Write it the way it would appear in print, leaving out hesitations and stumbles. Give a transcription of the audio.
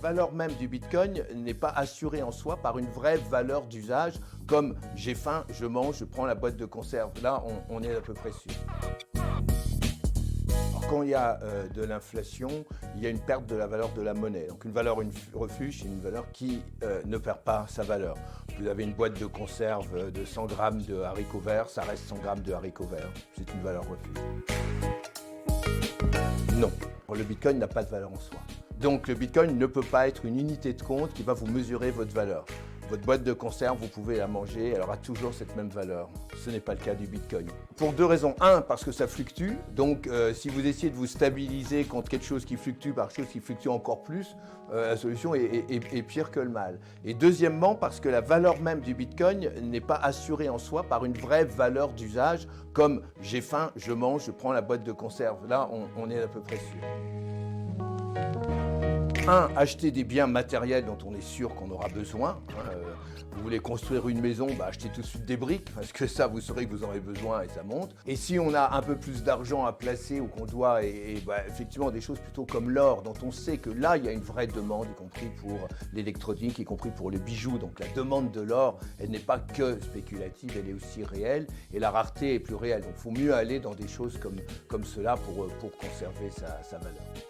valeur même du Bitcoin n'est pas assurée en soi par une vraie valeur d'usage, comme j'ai faim, je mange, je prends la boîte de conserve. Là, on est à peu près sûr. Alors, quand il y a de l'inflation, il y a une perte de la valeur de la monnaie. Donc une valeur refuge, c'est une valeur qui ne perd pas sa valeur. Vous avez une boîte de conserve de 100 grammes de haricots verts, ça reste 100 grammes de haricots verts. C'est une valeur refuge. Non, le Bitcoin n'a pas de valeur en soi. Donc le Bitcoin ne peut pas être une unité de compte qui va vous mesurer votre valeur. Votre boîte de conserve, vous pouvez la manger, elle aura toujours cette même valeur. Ce n'est pas le cas du Bitcoin. Pour deux raisons. Un, parce que ça fluctue. Donc si vous essayez de vous stabiliser contre quelque chose qui fluctue par quelque chose qui fluctue encore plus, la solution est pire que le mal. Et deuxièmement, parce que la valeur même du Bitcoin n'est pas assurée en soi par une vraie valeur d'usage, comme j'ai faim, je mange, je prends la boîte de conserve. Là, on est à peu près sûr. Acheter des biens matériels dont on est sûr qu'on aura besoin. Vous voulez construire une maison, achetez tout de suite des briques, parce que ça, vous saurez que vous en avez besoin et ça monte. Et si on a un peu plus d'argent à placer ou qu'on doit, effectivement, des choses plutôt comme l'or, dont on sait que là, il y a une vraie demande, y compris pour l'électronique, y compris pour les bijoux. Donc la demande de l'or, elle n'est pas que spéculative, elle est aussi réelle, et la rareté est plus réelle. Donc il faut mieux aller dans des choses comme cela pour conserver sa valeur.